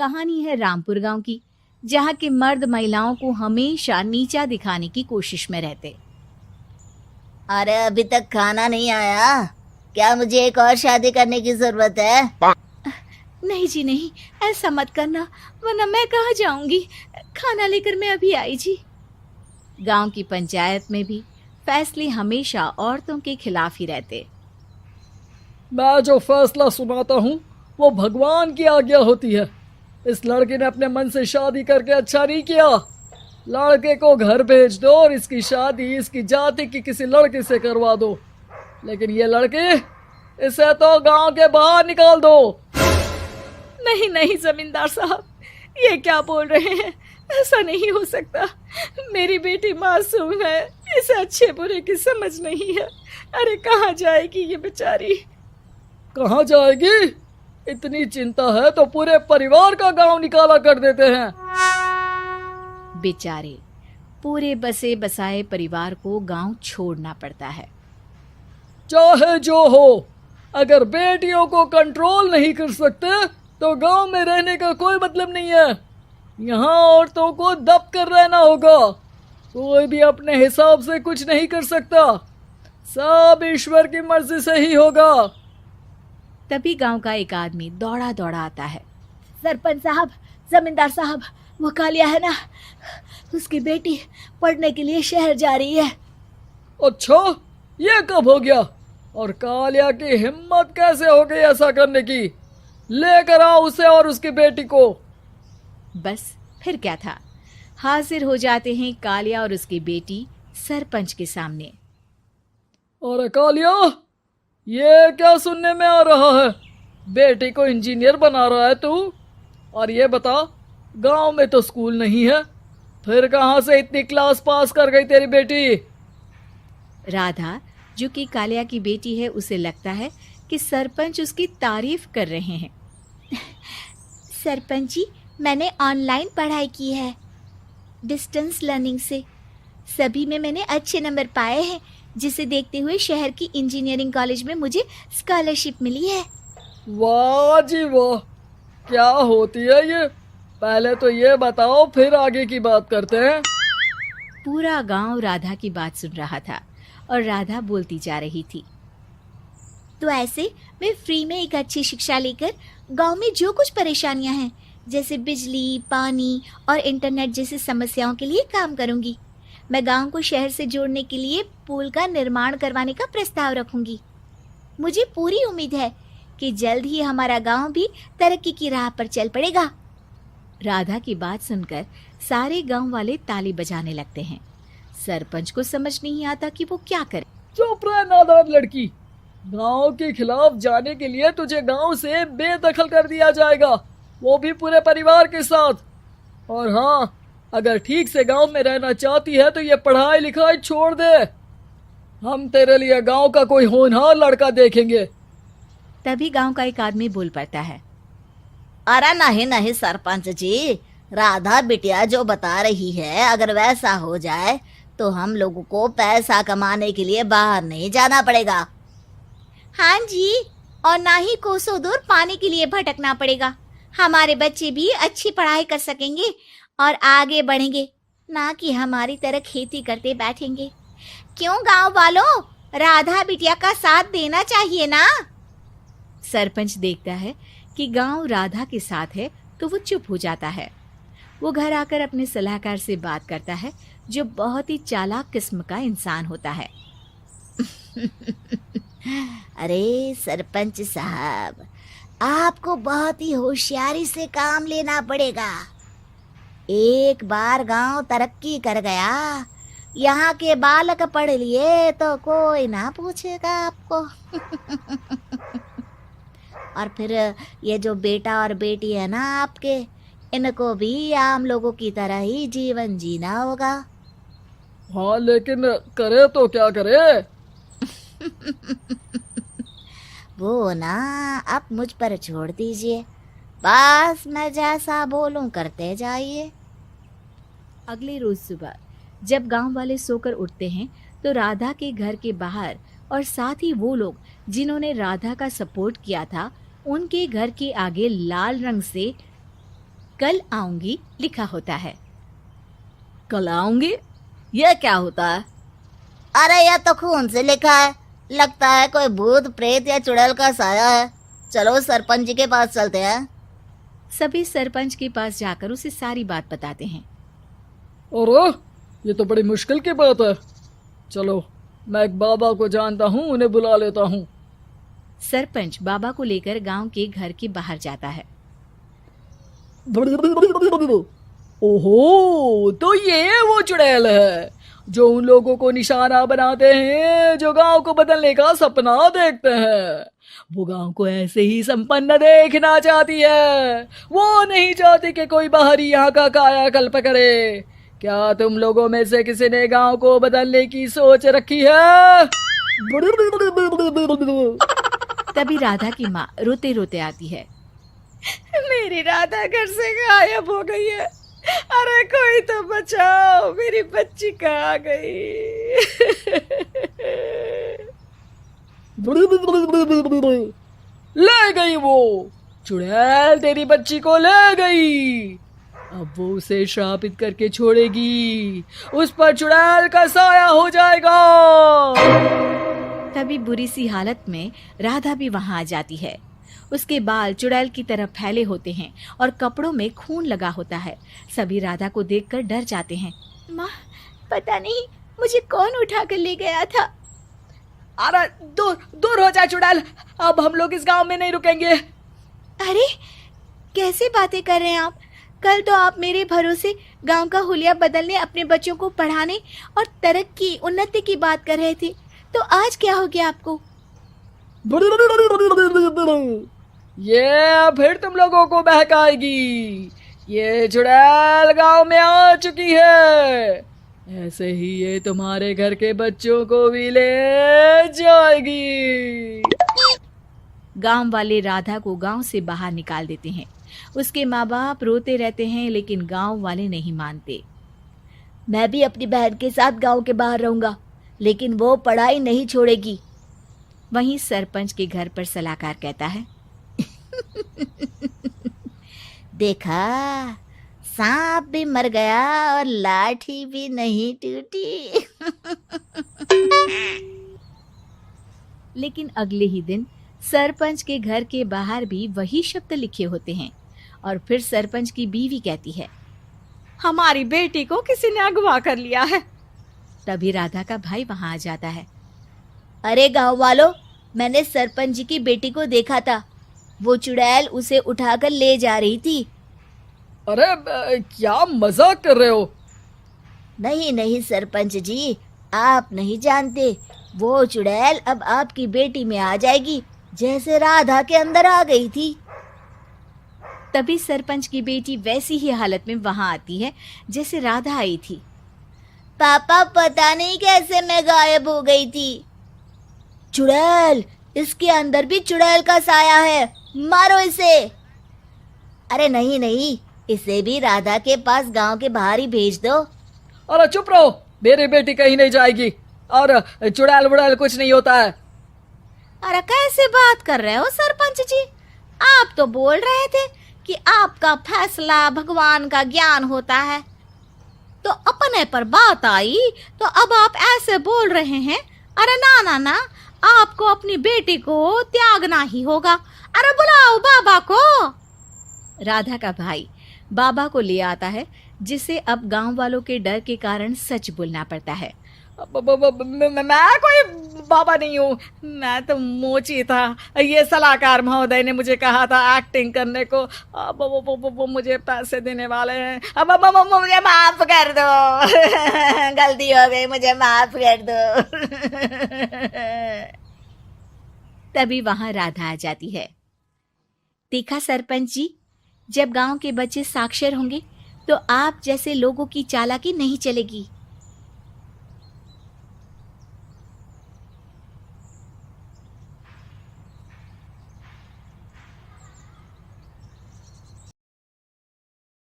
कहानी है रामपुर गांव की, जहां के मर्द महिलाओं को हमेशा नीचा दिखाने की कोशिश में रहते। अरे अभी तक खाना नहीं आया, क्या मुझे एक और शादी करने की जरूरत है? नहीं जी नहीं, ऐसा मत करना, वरना मैं कहाँ जाऊंगी। खाना लेकर मैं अभी आई जी। गांव की पंचायत में भी फैसले हमेशा औरतों के खिलाफ ही रहते। मैं जो फैसला सुनाता हूँ वो भगवान की आज्ञा होती है। इस लड़के ने अपने मन से शादी करके अच्छा नहीं किया। लड़के को घर भेज दो और इसकी शादी इसकी जाति की किसी लड़के से करवा दो, लेकिन ये लड़की, इसे तो गांव के बाहर निकाल दो। नहीं नहीं जमींदार साहब, ये क्या बोल रहे हैं? ऐसा नहीं हो सकता। मेरी बेटी मासूम है, इसे अच्छे बुरे की समझ नहीं है। अरे कहाँ जाएगी ये बेचारी? कहाँ जाएगी? इतनी चिंता है तो पूरे परिवार का गांव निकाला कर देते हैं। बेचारे पूरे बसे बसाए परिवार को गांव छोड़ना पड़ता है। चाहे जो हो, अगर बेटियों को कंट्रोल नहीं कर सकते तो गांव में रहने का कोई मतलब नहीं है। यहाँ औरतों को दब कर रहना होगा। कोई भी अपने हिसाब से कुछ नहीं कर सकता, सब ईश्वर की मर्जी से ही होगा। तभी गांव का एक आदमी दौड़ा दौड़ा आता है। सरपंच साहब, जमींदार साहब, वो कालिया है ना, उसकी बेटी पढ़ने के लिए शहर जा रही है। अच्छा, ये कब हो गया? और कालिया की हिम्मत कैसे हो गई ऐसा करने की? लेकर आओ उसे और उसकी बेटी को। बस फिर क्या था, हाजिर हो जाते हैं कालिया और उसकी बेटी सरपंच के सामने। अरे कालिया, ये क्या सुनने में आ रहा है? बेटी को इंजीनियर बना रहा है तू? और ये बता, गांव में तो स्कूल नहीं है, फिर कहां से इतनी क्लास पास कर गई तेरी बेटी? राधा, जो कि कालिया की बेटी है, उसे लगता है कि सरपंच उसकी तारीफ कर रहे हैं। सरपंच जी, मैंने ऑनलाइन पढ़ाई की है, डिस्टेंस लर्निंग से। सभी में मैंने अच्छे नंबर पाए हैं, जिसे देखते हुए शहर की इंजीनियरिंग कॉलेज में मुझे स्कॉलरशिप मिली है। वाह जी वाह, क्या होती है ये? पहले तो ये बताओ, फिर आगे की बात करते हैं। पूरा गांव राधा की बात सुन रहा था और राधा बोलती जा रही थी। तो ऐसे मैं फ्री में एक अच्छी शिक्षा लेकर गांव में जो कुछ परेशानियां हैं, जैसे बिजली, पानी और इंटरनेट जैसी समस्याओं के लिए काम करूंगी। मैं गांव को शहर से जोड़ने के लिए पुल का निर्माण करवाने का प्रस्ताव रखूंगी। मुझे पूरी उम्मीद है कि जल्द ही हमारा गांव भी तरक्की की राह पर चल पड़ेगा। राधा की बात सुनकर सारे गांव वाले ताली बजाने लगते हैं। सरपंच को समझ नहीं आता कि वो क्या करे। चुप रह नादान लड़की, गांव के खिलाफ जाने के लिए तुझे गांव से बेदखल कर दिया जाएगा, वो भी पूरे परिवार के साथ। और हाँ, अगर ठीक से गांव में रहना चाहती है तो ये पढ़ाई लिखाई छोड़ दे। हम तेरे लिए गांव का कोई होनहार लड़का देखेंगे। तभी गांव का एक आदमी बोल पड़ता है। अरे नहीं नहीं सरपंच जी, राधा बिटिया जो बता रही है, अगर वैसा हो जाए तो हम लोगों को पैसा कमाने के लिए बाहर नहीं जाना पड़ेगा। हाँ जी, और ना ही कोसों दूर पानी के लिए भटकना पड़ेगा। हमारे बच्चे भी अच्छी पढ़ाई कर सकेंगे और आगे बढ़ेंगे, ना कि हमारी तरह खेती करते बैठेंगे। क्यों गांव वालों, राधा बिटिया का साथ देना चाहिए ना। सरपंच देखता है कि गांव राधा के साथ है तो वो चुप हो जाता है। वो घर आकर अपने सलाहकार से बात करता है, जो बहुत ही चालाक किस्म का इंसान होता है। अरे सरपंच साहब, आपको बहुत ही होशियारी से काम लेना पड़ेगा। एक बार गांव तरक्की कर गया, यहाँ के बालक पढ़ लिए तो कोई ना पूछेगा आपको। और फिर ये जो बेटा और बेटी है ना आपके, इनको भी आम लोगों की तरह ही जीवन जीना होगा। हाँ, लेकिन करे तो क्या करे? वो ना आप मुझ पर छोड़ दीजिए, बस मैं जैसा बोलूं करते जाइए। अगले रोज सुबह जब गांव वाले सोकर उठते हैं तो राधा के घर के बाहर और साथ ही वो लोग जिन्होंने राधा का सपोर्ट किया था, उनके घर के आगे लाल रंग से कल आऊंगी लिखा होता है। कल आऊंगी, यह क्या होता है? अरे यह तो खून से लिखा है, लगता है कोई भूत प्रेत या चुड़ैल का साया है। चलो सरपंच जी के पास चलते हैं। सभी सरपंच के पास जाकर उसे सारी बात बताते हैं। अरे ये तो बड़ी मुश्किल की बात है। चलो मैं एक बाबा को जानता हूँ, उन्हें बुला लेता हूँ। सरपंच बाबा को लेकर गांव के घर के बाहर जाता है। ओहो, तो ये वो चुड़ैल है जो उन लोगों को निशाना बनाते हैं जो गांव को बदलने का सपना देखते हैं। वो गांव को ऐसे ही संपन्न देखना चाहती है, वो नहीं चाहती कि कोई बाहरी यहाँ का कायाकल्प करे। क्या तुम लोगों में से किसी ने गांव को बदलने की सोच रखी है? तभी राधा की माँ रोते रोते आती है। मेरी राधा घर से गायब हो गई है। अरे कोई तो बचाओ, मेरी बच्ची कहाँ गई? ले गई वो चुड़ैल, तेरी बच्ची को ले गई। अब वो उसे श्रापित करके छोड़ेगी, उस पर चुड़ैल का साया हो जाएगा। तभी बुरी सी हालत में राधा भी वहां आ जाती है। उसके बाल चुड़ैल की तरह फैले होते हैं और कपड़ों में खून लगा होता है। सभी राधा को देखकर डर जाते हैं। माँ, पता नहीं मुझे कौन उठा कर ले गया था। अरे दूर दूर हो जा चुड़ैल, अब हम लोग इस गांव में नहीं रुकेंगे। अरे कैसे बातें कर रहे हैं आप? कल तो आप मेरे भरोसे गांव का हुलिया बदलने, अपने बच्चों को पढ़ाने और तरक्की उन्नति की बात कर रहे थे, तो आज क्या हो गया आपको? ये फिर तुम लोगों को बहकाएगी। ये चुड़ैल गांव में आ चुकी है, ऐसे ही ये तुम्हारे घर के बच्चों को भी ले जाएगी। गांव वाले राधा को गांव से बाहर निकाल देते हैं। उसके माँ बाप रोते रहते हैं, लेकिन गांव वाले नहीं मानते। मैं भी अपनी बहन के साथ गांव के बाहर रहूंगा, लेकिन वो पढ़ाई नहीं छोड़ेगी। वहीं सरपंच के घर पर सलाहकार कहता है। देखा, सांप भी मर गया और लाठी भी नहीं टूटी। लेकिन अगले ही दिन सरपंच के घर के बाहर भी वही शब्द लिखे होते हैं। और फिर सरपंच की बीवी कहती है, हमारी बेटी को किसी ने अगवा कर लिया है। तभी राधा का भाई वहां आ जाता है। अरे गांव वालों, मैंने सरपंच जी की बेटी को देखा था। वो चुड़ैल उसे उठाकर ले जा रही थी। अरे क्या मजाक कर रहे हो? नहीं नहीं सरपंच जी, आप नहीं जानते। वो चुड़ैल अब आपकी बेटी में आ जाएगी, जैसे राधा के अंदर आ गई थी। तभी सरपंच की बेटी वैसी ही हालत में वहां आती है जैसे राधा आई थी। पापा, पता नहीं कैसे मैं गायब हो गई थी। चुड़ैल, इसके अंदर भी चुड़ैल का साया है, मारो इसे। अरे नहीं नहीं, इसे भी राधा के पास गांव के बाहर ही भेज दो। अरे चुप रहो, मेरी बेटी कहीं नहीं जाएगी और चुड़ैल वुड़ैल कुछ नहीं होता है। अरे कैसे बात कर रहे हो सरपंच जी? आप तो बोल रहे थे कि आपका फैसला भगवान का ज्ञान होता है, तो अपने पर बात आई तो अब आप ऐसे बोल रहे हैं। अरे ना ना ना, आपको अपनी बेटी को त्यागना ही होगा। अरे बुलाओ बाबा को। राधा का भाई बाबा को ले आता है, जिसे अब गांव वालों के डर के कारण सच बोलना पड़ता है। मैं कोई बाबा नहीं हूँ, मैं तो मोची था। ये सलाहकार महोदय ने मुझे कहा था एक्टिंग करने को। अब वो मुझे पैसे देने वाले हैं। अब मुझे माफ कर दो। गलती हो गई, मुझे माफ कर दो। तभी वहां राधा आ जाती है। देखा सरपंच जी, जब गांव के बच्चे साक्षर होंगे तो आप जैसे लोगों की चालाकी नहीं चलेगी।